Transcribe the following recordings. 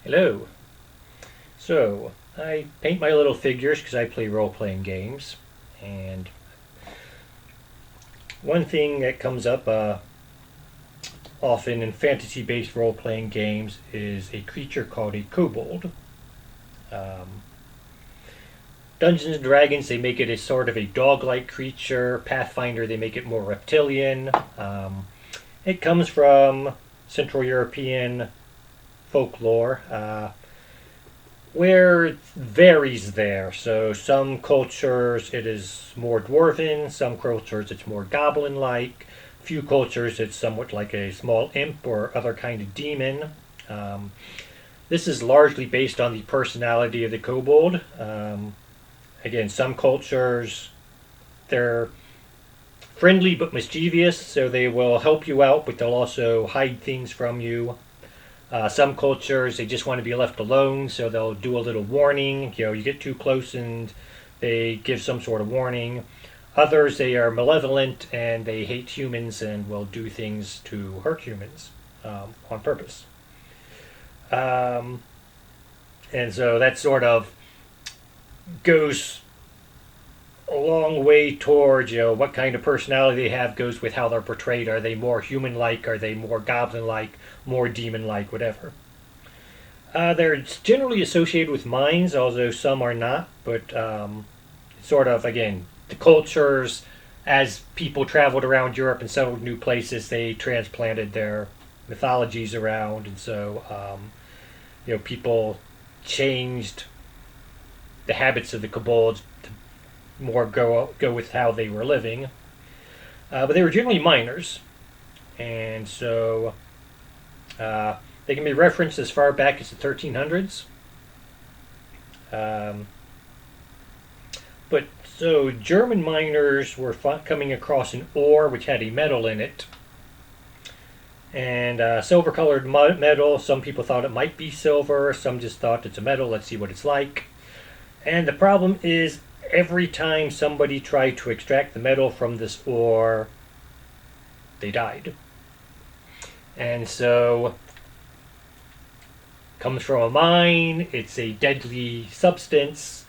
Hello. So, I paint my little figures because I play role-playing games. And one thing that comes up often in fantasy-based role-playing games is a creature called a kobold. Um, Dungeons and Dragons, they make it a sort of a dog-like creature. Pathfinder, they make it more reptilian. It comes from Central European folklore. Where it varies there. So some cultures it is more dwarven, some cultures it's more goblin-like, few cultures it's somewhat like a small imp or other kind of demon. Um, this is largely based on the personality of the kobold. Again, some cultures they're friendly but mischievous, so they will help you out, but they'll also hide things from you. Some cultures they just want to be left alone, so they'll do a little warning. You get too close and they give some sort of warning. Others they are malevolent and they hate humans and will do things to hurt humans on purpose. Um, and so that sort of goes a long way towards what kind of personality they have goes with how they're portrayed. Are they more human-like? Are they more goblin-like? More demon-like? Whatever. They're generally associated with mines, although some are not. But sort of again, the cultures as people traveled around Europe and settled new places, they transplanted their mythologies around, and so people changed the habits of the kobolds to more go with how they were living. But they were generally miners, and so they can be referenced as far back as the 1300s. Um, but so German miners were coming across an ore which had a metal in it, and silver-colored metal. Some people thought it might be silver. Some just thought it's a metal. Let's see what it's like. And the problem is, every time somebody tried to extract the metal from this ore, they died. And so, comes from a mine. It's a deadly substance.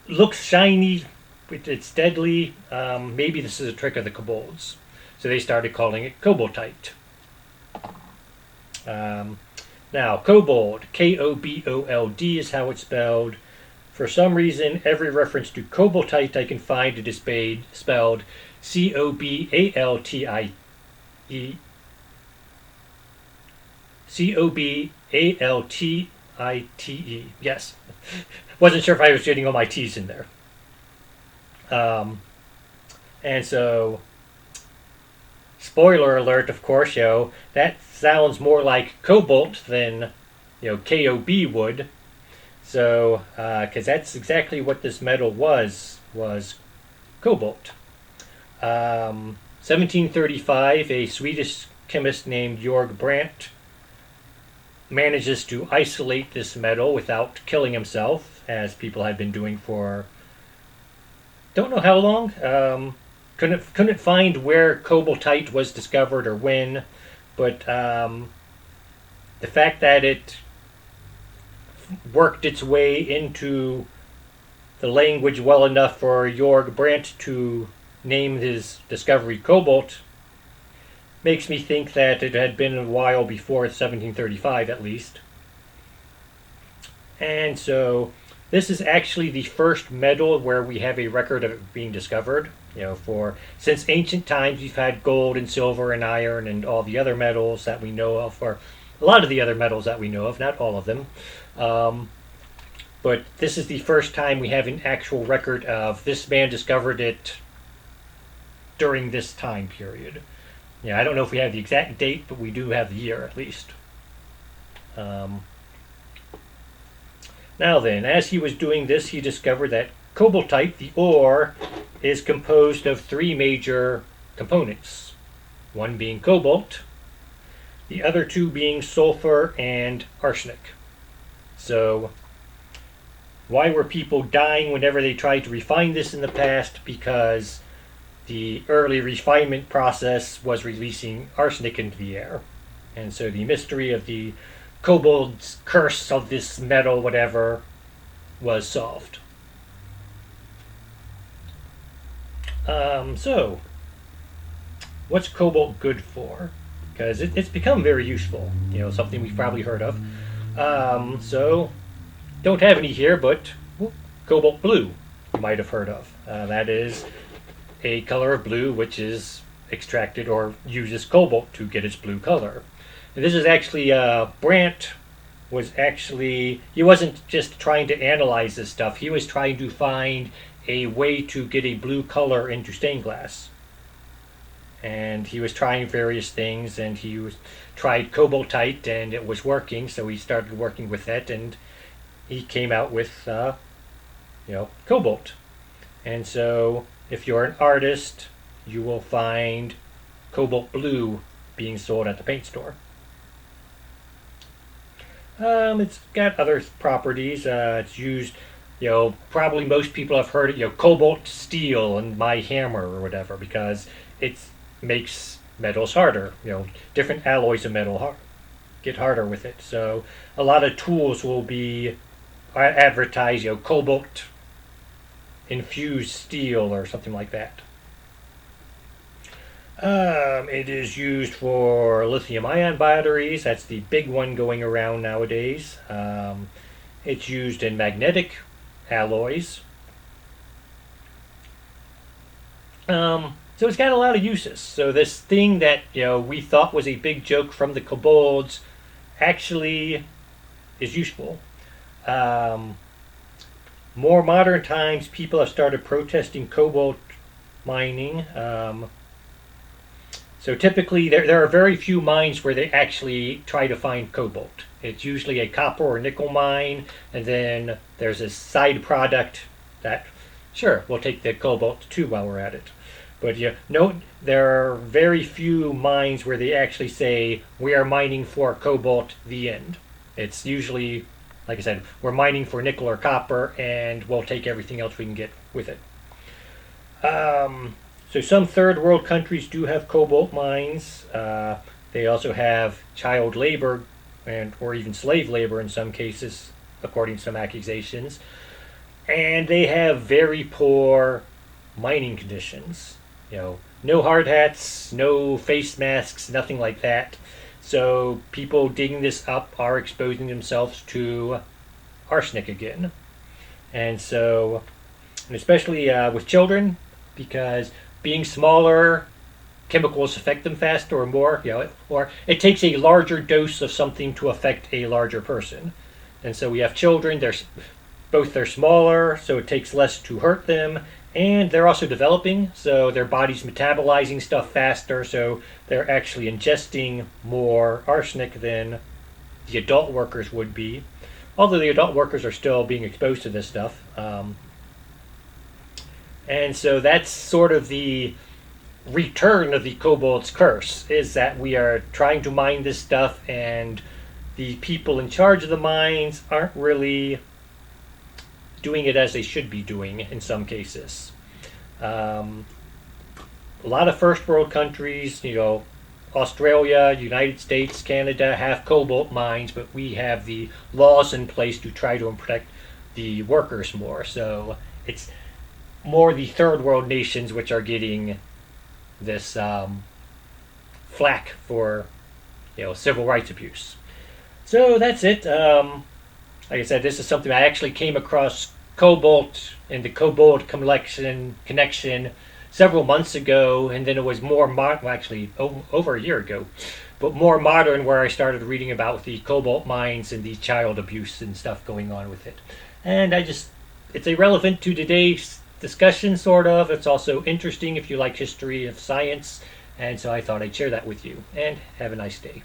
Looks shiny, but it's deadly. Maybe this is a trick of the kobolds. So they started calling it koboldite. Now, kobold, Kobold is how it's spelled. For some reason, every reference to koboldite I can find, it is spelled Cobaltie. Cobaltie. Yes. Wasn't sure if I was getting all my T's in there. And so, spoiler alert, of course, that sounds more like cobalt than, KOB would. So, because that's exactly what this metal was cobalt. 1735, a Swedish chemist named Georg Brandt manages to isolate this metal without killing himself, as people had been doing for don't know how long. Couldn't find where cobaltite was discovered or when, but the fact that it worked its way into the language well enough for Georg Brandt to name his discovery cobalt makes me think that it had been a while before 1735 at least. And so this is actually the first metal where we have a record of it being discovered. For since ancient times we've had gold and silver and iron and all the other metals that we know of, or a lot of the other metals that we know of, not all of them. But this is the first time we have an actual record of this man discovered it during this time period. I don't know if we have the exact date, but we do have the year at least. Now then, as he was doing this, he discovered that cobaltite, the ore, is composed of three major components. One being cobalt, the other two being sulfur and arsenic. So, why were people dying whenever they tried to refine this in the past? Because the early refinement process was releasing arsenic into the air. And so the mystery of the Kobold's curse of this metal, whatever, was solved. So, what's Kobold good for? Because it's become very useful. Something we've probably heard of. So, don't have any here, but Cobalt Blue you might have heard of. That is a color of blue which is extracted or uses cobalt to get its blue color. And this is actually Brandt he wasn't just trying to analyze this stuff, he was trying to find a way to get a blue color into stained glass. And he was trying various things, and tried cobaltite, and it was working, so he started working with that, and he came out with cobalt. And so if you're an artist, you will find Cobalt Blue being sold at the paint store. It's got other properties. It's used, probably most people have heard it, cobalt steel and my hammer or whatever, because it makes metals harder. Different alloys of metal get harder with it. So a lot of tools will be advertised, cobalt infused steel or something like that. It is used for lithium-ion batteries. That's the big one going around nowadays. It's used in magnetic alloys. So it's got a lot of uses. So this thing that we thought was a big joke from the kobolds actually is useful. More modern times, people have started protesting cobalt mining. So typically, there are very few mines where they actually try to find cobalt. It's usually a copper or nickel mine, and then there's a side product that, sure, we'll take the cobalt too while we're at it. But there are very few mines where they actually say, we are mining for cobalt, the end. It's usually, like I said, we're mining for nickel or copper, and we'll take everything else we can get with it. So some third world countries do have cobalt mines. They also have child labor or even slave labor in some cases, according to some accusations. And they have very poor mining conditions. No hard hats, no face masks, nothing like that. So people digging this up are exposing themselves to arsenic again. And so, and especially with children, because being smaller, chemicals affect them faster or more, or it takes a larger dose of something to affect a larger person. And so we have children, they're smaller, so it takes less to hurt them, and they're also developing, so their body's metabolizing stuff faster, so they're actually ingesting more arsenic than the adult workers would be. Although the adult workers are still being exposed to this stuff. And so that's sort of the return of the kobold's curse, is that we are trying to mine this stuff, and the people in charge of the mines aren't really doing it as they should be doing in some cases. A lot of first world countries, Australia, United States, Canada have cobalt mines, but we have the laws in place to try to protect the workers more. So it's more the third world nations which are getting this flack for civil rights abuse. So that's it. Like I said, this is something I actually came across cobalt in the Kobold connection several months ago, and then it was more over a year ago, but more modern, where I started reading about the cobalt mines and the child abuse and stuff going on with it. And it's irrelevant to today's discussion, sort of. It's also interesting if you like history of science, and so I thought I'd share that with you. And have a nice day.